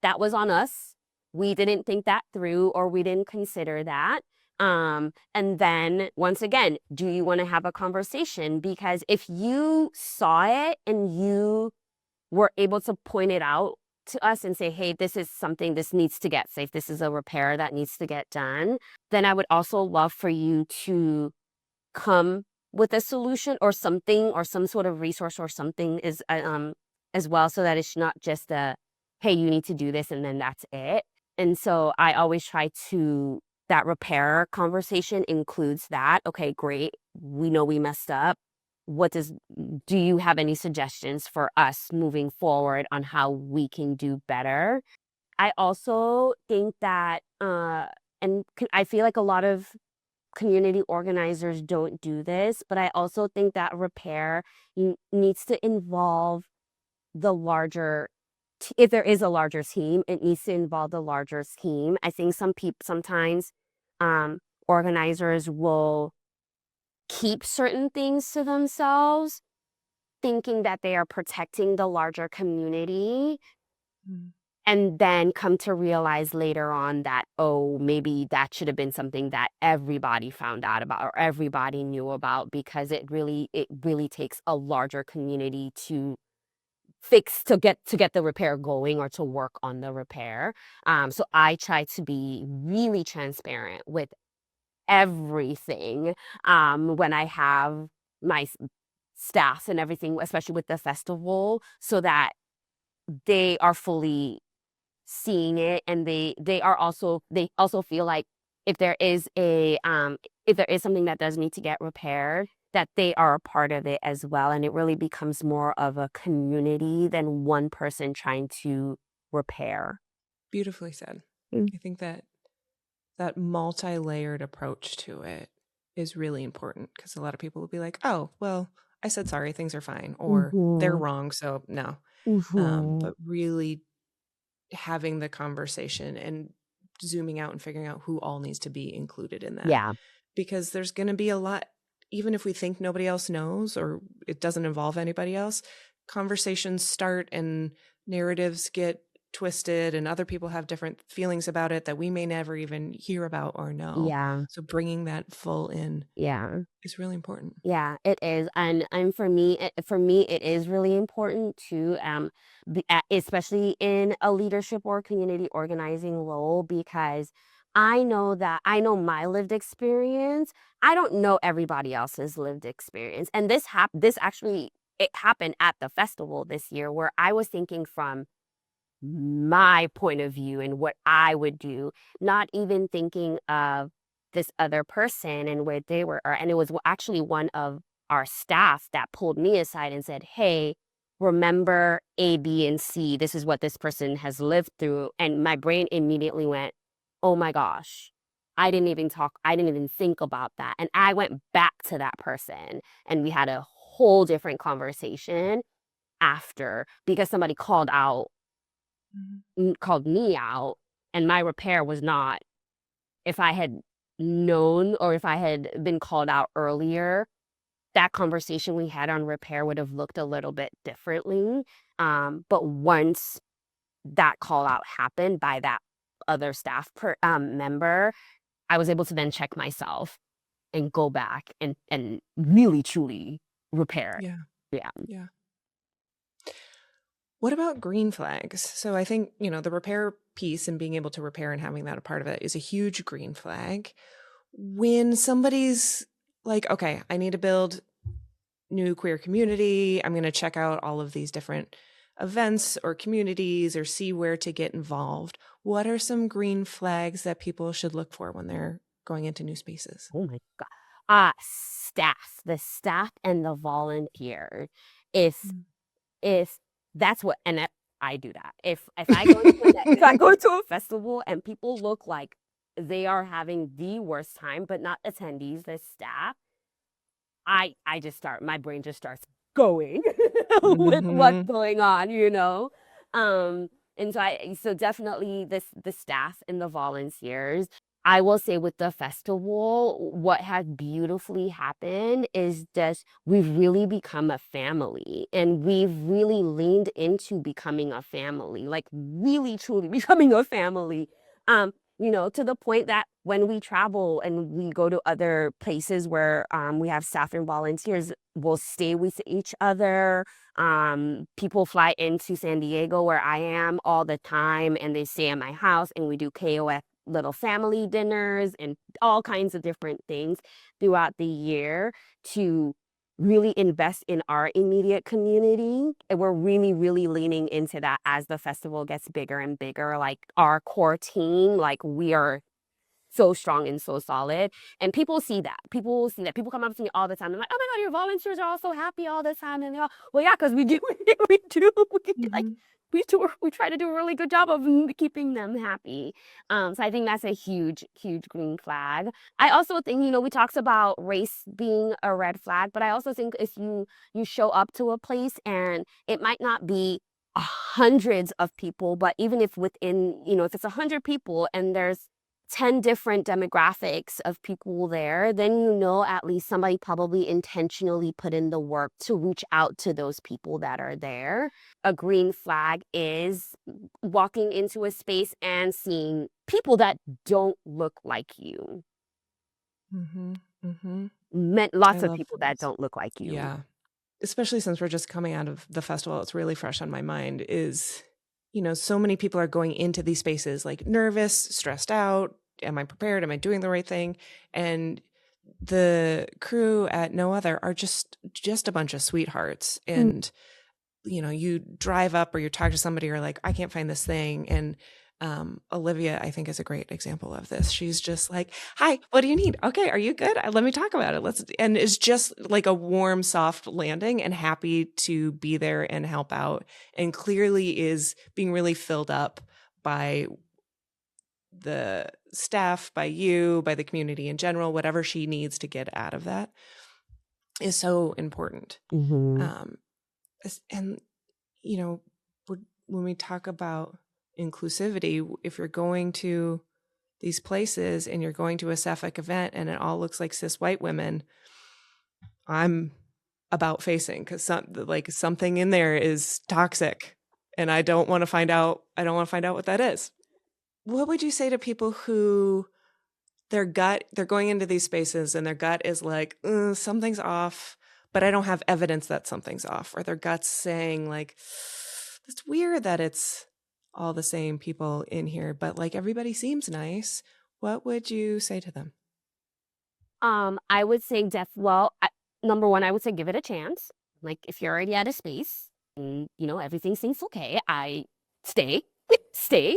that was on us. We didn't think that through, or we didn't consider that. And then once again, do you want to have a conversation? Because if you saw it and you were able to point it out to us and say, hey, this is something, this needs to get safe, this is a repair that needs to get done, then I would also love for you to come with a solution or something, or some sort of resource or something is as well, so that it's not just a, hey, you need to do this and then that's it. And so I always try to, that repair conversation includes that. Okay, great. We know we messed up. Do you have any suggestions for us moving forward on how we can do better? I also think that, I feel like a lot of community organizers don't do this, but I also think that repair needs to involve the larger, if there is a larger team, it needs to involve the larger team. I think sometimes organizers will keep certain things to themselves, thinking that they are protecting the larger community, and then come to realize later on that, oh, maybe that should have been something that everybody found out about or everybody knew about, because it really takes a larger community to get the repair going or to work on the repair. So I try to be really transparent with everything when I have my staff and everything, especially with the festival, so that they are fully seeing it, and they also feel like if there is something that does need to get repaired, that they are a part of it as well, and it really becomes more of a community than one person trying to repair. Beautifully said. I think that multi-layered approach to it is really important, because a lot of people will be like, oh, well, I said sorry, things are fine, or they're wrong, so no. But really having the conversation and zooming out and figuring out who all needs to be included in that. Yeah. Because there's going to be a lot, even if we think nobody else knows or it doesn't involve anybody else, conversations start and narratives get twisted and other people have different feelings about it that we may never even hear about or know. Yeah. So bringing that full in is really important. Yeah, it is. And for me, it is really important to, especially in a leadership or community organizing role, because I know my lived experience. I don't know everybody else's lived experience. And this actually, it happened at the festival this year, where I was thinking from my point of view and what I would do, not even thinking of this other person and where they were. And it was actually one of our staff that pulled me aside and said, hey, remember A, B, and C. This is what this person has lived through. And my brain immediately went, oh my gosh, I didn't even think about that. And I went back to that person and we had a whole different conversation after because somebody called me out, and my repair was not, if I had known or if I had been called out earlier, that conversation we had on repair would have looked a little bit differently. But once that call out happened by that other member, I was able to then check myself and go back and really truly repair it. Yeah. Yeah. Yeah. What about green flags? So I think, the repair piece and being able to repair and having that a part of it is a huge green flag. When somebody's like, okay, I need to build new queer community, I'm going to check out all of these different events or communities or see where to get involved. What are some green flags that people should look for when they're going into new spaces? Oh my God. The staff and the volunteer. If that's what, and I do that. If I go if I go to a festival and people look like they are having the worst time, but not attendees, the staff, my brain just starts going with what's going on, and so definitely the staff and the volunteers. I will say with the festival, what has beautifully happened is that we've really become a family, and we've really leaned into becoming a family, like really truly becoming a family. To the point that when we travel and we go to other places where we have staff and volunteers, we'll stay with each other. People fly into San Diego where I am all the time, and they stay at my house, and we do KOF little family dinners and all kinds of different things throughout the year to really invest in our immediate community. And we're really, really leaning into that as the festival gets bigger and bigger. Like our core team, like we are so strong and so solid. And people see that. People see that. People come up to me all the time. They're like, oh my God, your volunteers are all so happy all the time. And they're all, well, yeah, because we do. we do. Like, we try to do a really good job of keeping them happy. So I think that's a huge, huge green flag. I also think, we talked about race being a red flag, but I also think if you show up to a place and it might not be hundreds of people, but even if within, if it's 100 people and there's 10 different demographics of people there, then at least somebody probably intentionally put in the work to reach out to those people that are there. A green flag is walking into a space and seeing people that don't look like you. Lots of people that don't look like you. Yeah. Especially since we're just coming out of the festival, it's really fresh on my mind is, so many people are going into these spaces like nervous, stressed out. Am I prepared? Am I doing the right thing? And the crew at No Other are just a bunch of sweethearts. And, you drive up or you talk to somebody or like, I can't find this thing. And Olivia, I think, is a great example of this. She's just like, hi, what do you need? Okay, are you good? Let me talk about it. And it's just like a warm, soft landing and happy to be there and help out. And clearly is being really filled up by the staff, by you, by the community in general. Whatever she needs to get out of that is so important. And, when we talk about inclusivity, if you're going to these places and you're going to a Sapphic event and it all looks like cis white women, I'm about facing because something in there is toxic and I don't want to find out what that is. What would you say to people who they're going into these spaces and their gut is like, something's off, but I don't have evidence that something's off, or their gut's saying like, it's weird that it's all the same people in here, but like everybody seems nice. What would you say to them? I would say number one, I would say give it a chance. Like if you're already at a space and everything seems okay, I stay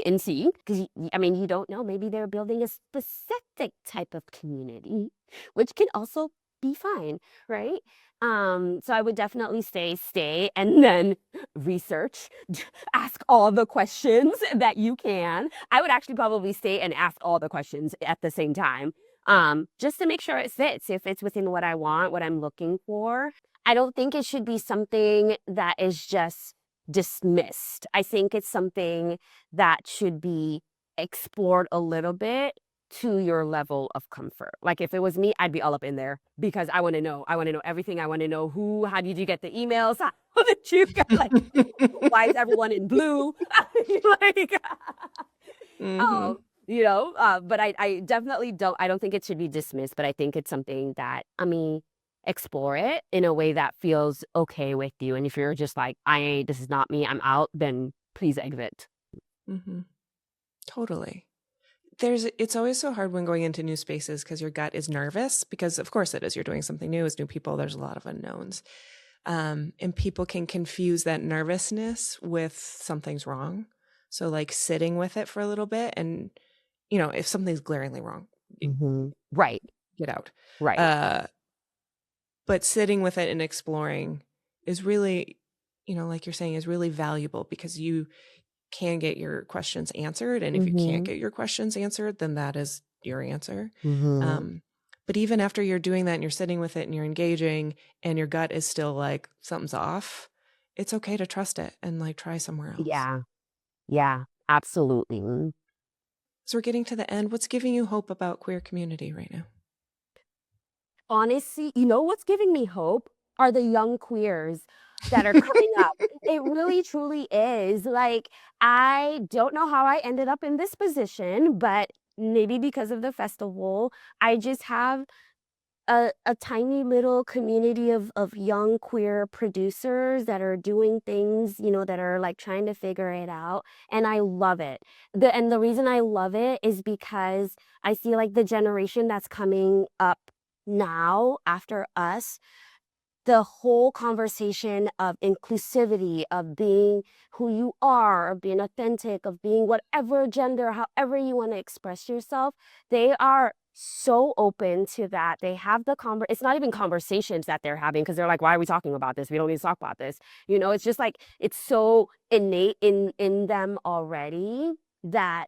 and see, because you don't know, maybe they're building a specific type of community, which can also be fine, right? So I would definitely say stay and then research, ask all the questions that you can. I would actually probably stay and ask all the questions at the same time, just to make sure it fits, if it's within what I want, what I'm looking for. I don't think it should be something that is just dismissed. I think it's something that should be explored a little bit to your level of comfort. Like if it was me, I'd be all up in there because I want to know. I want to know everything. I want to know who, how did you get the emails? How did you get, like, why is everyone in blue? Like, Mm-hmm. oh, but I definitely I don't think it should be dismissed, but I think it's something that, I mean, explore it in a way that feels okay with you. And if you're just like, this is not me, I'm out, then please exit. Mm-hmm. Totally. It's always so hard when going into new spaces because your gut is nervous, because of course it is. You're doing something new, it's new people, there's a lot of unknowns. And people can confuse that nervousness with something's wrong. So like sitting with it for a little bit, and if something's glaringly wrong, Right. get out. Right. But sitting with it and exploring is really, like you're saying, is really valuable because you can get your questions answered. And if you can't get your questions answered, then that is your answer. But even after you're doing that and you're sitting with it and you're engaging and your gut is still like something's off, it's okay to trust it and like try somewhere else. Yeah, absolutely. So we're getting to the end. What's giving you hope about queer community right now? Honestly, what's giving me hope are the young queers that are coming up. It really truly is. Like, I don't know how I ended up in this position, but maybe because of the festival, I just have a tiny little community of young queer producers that are doing things, that are like trying to figure it out. And I love it. And the reason I love it is because I see like the generation that's coming up now after us, the whole conversation of inclusivity, of being who you are, of being authentic, of being whatever gender, however you want to express yourself, they are so open to that. They have it's not even conversations that they're having because they're like, why are we talking about this? We don't need to talk about this. It's just like, it's so innate in them already that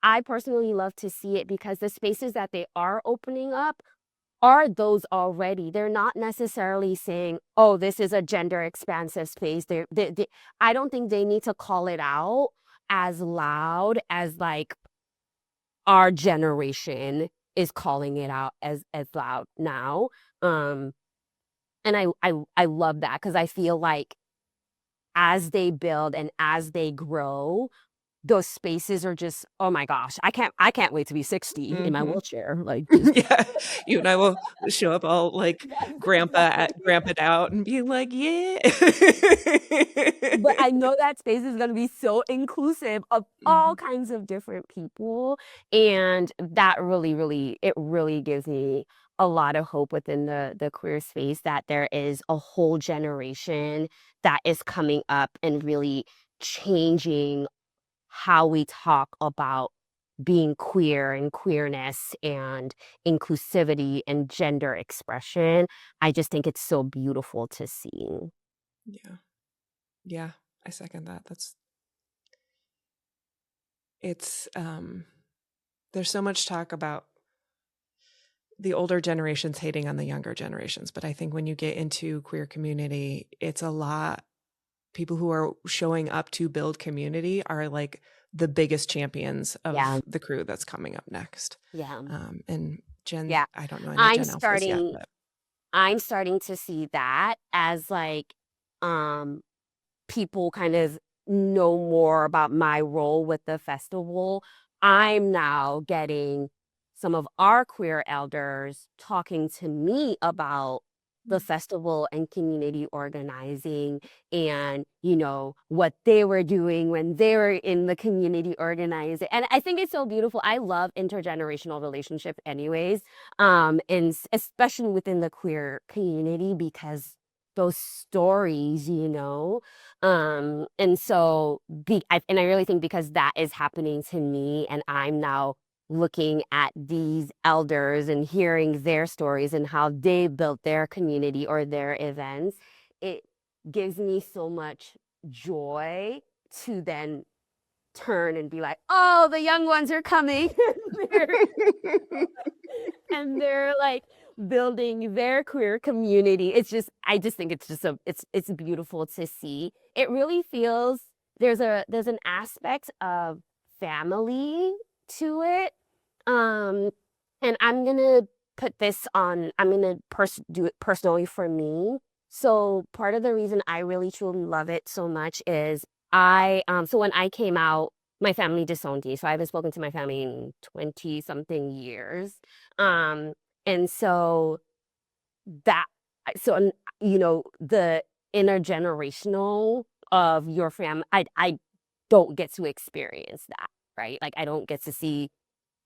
I personally love to see it, because the spaces that they are opening up are those already. They're not necessarily saying, oh, this is a gender expansive space. I don't think they need to call it out as loud as like our generation is calling it out as loud now. And I love that, because I feel like as they build and as they grow, those spaces are just, oh my gosh, I can't wait to be 60 in my wheelchair. Like, just Yeah, you and I will show up all like yes, grandpa'd out and be like, yeah. but I know that space is going to be so inclusive of all kinds of different people. And that it really gives me a lot of hope within the queer space, that there is a whole generation that is coming up and really changing how we talk about being queer and queerness and inclusivity and gender expression. I just think it's so beautiful to see. Yeah, I second that. There's so much talk about the older generations hating on the younger generations, but I think when you get into queer community, it's a lot. People who are showing up to build community are like the biggest champions of the crew that's coming up next. And Jen, I don't know any Gen Alphas yet, but I'm starting to see that as like, people kind of know more about my role with the festival. I'm now getting some of our queer elders talking to me about the festival and community organizing, and what they were doing when they were in the community organizing. And I think it's so beautiful. I love intergenerational relationships anyways, and especially within the queer community, because those stories, and so and I really think because that is happening to me, and I'm now looking at these elders and hearing their stories and how they built their community or their events, it gives me so much joy to then turn and be like, oh, the young ones are coming. And they're like building their queer community. I just think it's beautiful to see. It really feels there's an aspect of family to it. Um, and I'm gonna do it personally for me. So part of the reason I really truly love it so much is so when I came out, my family disowned me. So I haven't spoken to my family in 20 something years. Um, and so that, so, the intergenerational of your I don't get to experience that, right? Like I don't get to see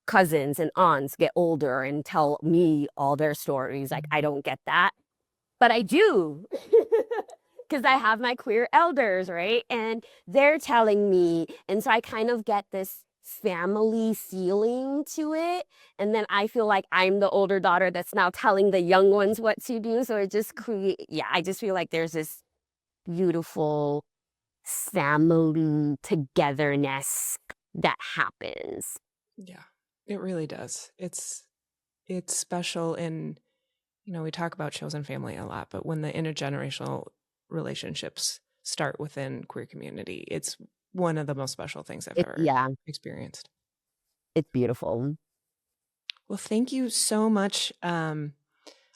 cousins and aunts get older and tell me all their stories. Like I don't get that, but I do. Because I have my queer elders, right? And they're telling me. And so I kind of get this family feeling to it. And then I feel like I'm the older daughter that's now telling the young ones what to do. So it just I just feel like there's this beautiful family togetherness that happens. Yeah, it really does. It's special in, we talk about chosen family a lot, but when the intergenerational relationships start within queer community, it's one of the most special things I've ever Yeah, experienced. it's beautiful. Well, thank you so much.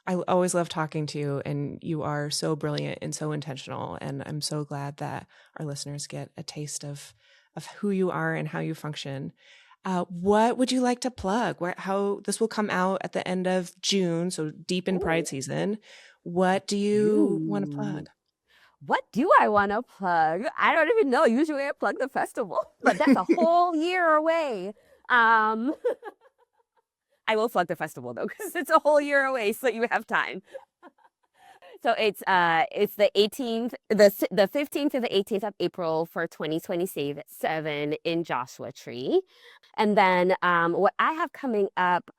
I always love talking to you, and you are so brilliant and so intentional. And I'm so glad that our listeners get a taste of who you are and how you function. What would you like to plug? How this will come out at the end of June, so deep in Pride season. What do you want to plug? What do I want to plug? I don't even know. Usually I plug the festival, but that's a whole year away. Um, I will plug the festival though, because it's a whole year away, so you have time. So it's the 18th, the 15th to the 18th of April for 2027 in Joshua Tree. And then what I have coming up,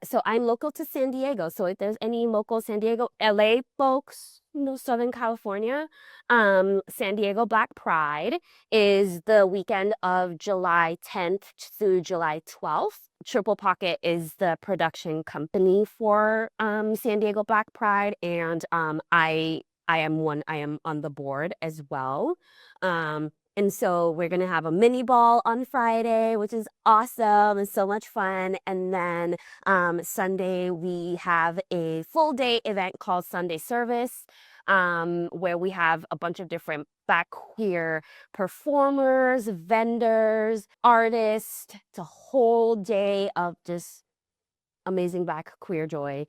so I'm local to San Diego. So if there's any local San Diego, LA folks, Southern California, San Diego Black Pride is the weekend of July 10th through July 12th. Triple Pocket is the production company for San Diego Black Pride, and I am on the board as well. And so we're gonna have a mini ball on Friday, which is awesome and so much fun. And then Sunday we have a full day event called Sunday Service, where we have a bunch of different Black queer performers, vendors, artists. It's a whole day of just amazing Black queer joy.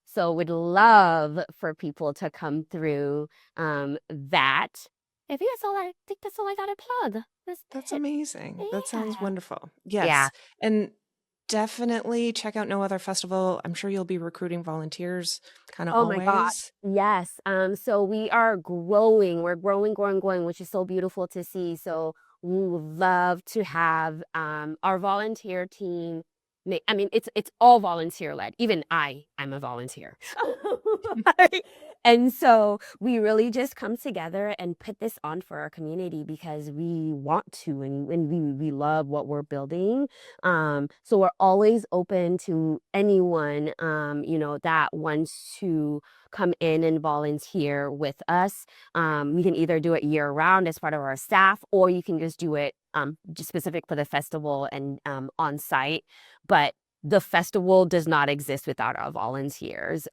So would love for people to come through that. I think that's all I gotta plug. That's amazing. That sounds Yeah. wonderful. Yeah. Yes. And definitely check out No Other Festival. I'm sure you'll be recruiting volunteers kind of Oh my gosh. always. Yes. So we are growing. We're growing, which is so beautiful to see. So we would love to have our volunteer team I mean, it's all volunteer led. Even I'm a volunteer. And so we really just come together and put this on for our community because we want to and we love what we're building. So we're always open to anyone, that wants to come in and volunteer with us. We can either do it year round as part of our staff, or you can just do it just specific for the festival and on site. But the festival does not exist without our volunteers.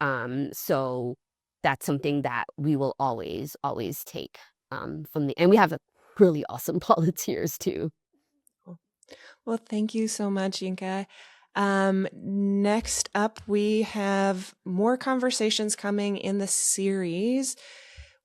So that's something that we will always take and we have really awesome volunteers too. Well, thank you so much, Yinka. Next up, we have more conversations coming in the series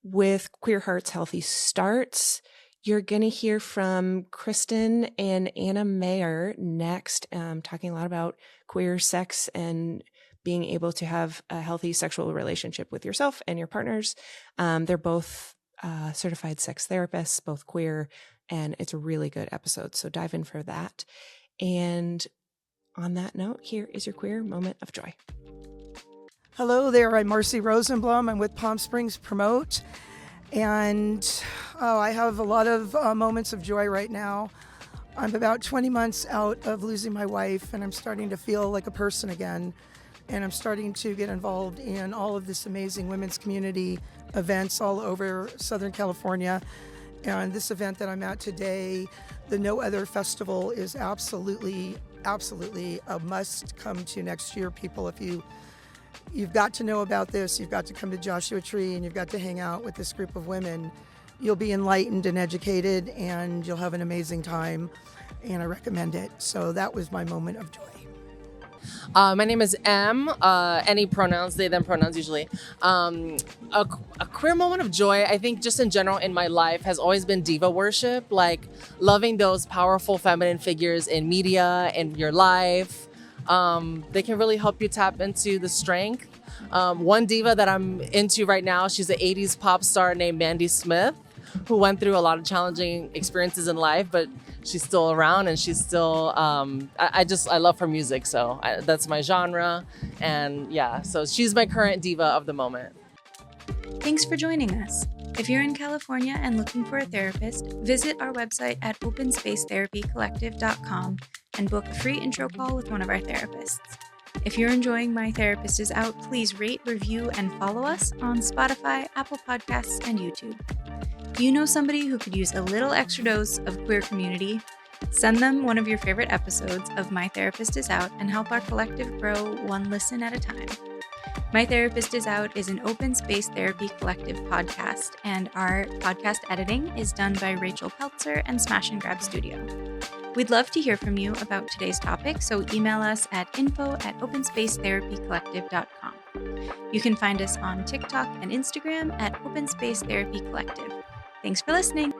with Queer Hearts Healthy Starts. You're going to hear from Kristen and Anna Mayer next, talking a lot about queer sex and being able to have a healthy sexual relationship with yourself and your partners. They're both certified sex therapists, both queer, and it's a really good episode. So dive in for that. And On that note, here is your queer moment of joy. Hello there, I'm Marcy Rosenblum. I'm with Palm Springs Promote, and I have a lot of moments of joy right now. I'm about 20 months out of losing my wife, and I'm starting to feel like a person again, and I'm starting to get involved in all of this amazing women's community events all over Southern California. And this event that I'm at today, the No Other Festival, is absolutely a must come to next year, people. If you've got to know about this, you've got to come to Joshua Tree, and you've got to hang out with this group of women. You'll be enlightened and educated, and you'll have an amazing time, and I recommend it. So that was my moment of joy. My name is M. Any pronouns, they, them pronouns usually. A queer moment of joy, I think just in general in my life, has always been diva worship, like loving those powerful feminine figures in media, in your life. They can really help you tap into the strength. One diva that I'm into right now, she's an 80s pop star named Mandy Smith, who went through a lot of challenging experiences in life, but she's still around, and she's still, I love her music. So that's my genre. And yeah, so she's my current diva of the moment. Thanks for joining us. If you're in California and looking for a therapist, visit our website at openspacetherapycollective.com and book a free intro call with one of our therapists. If you're enjoying My Therapist Is Out, please rate, review, and follow us on Spotify, Apple Podcasts, and YouTube. Do you know somebody who could use a little extra dose of queer community? Send them one of your favorite episodes of My Therapist Is Out and help our collective grow one listen at a time. My Therapist Is Out is an open space therapy collective podcast, and our podcast editing is done by Rachel Peltzer and Smash and Grab Studio. We'd love to hear from you about today's topic, so email us at info@openspacetherapycollective.com. You can find us on TikTok and Instagram at Open Space Therapy Collective. Thanks for listening.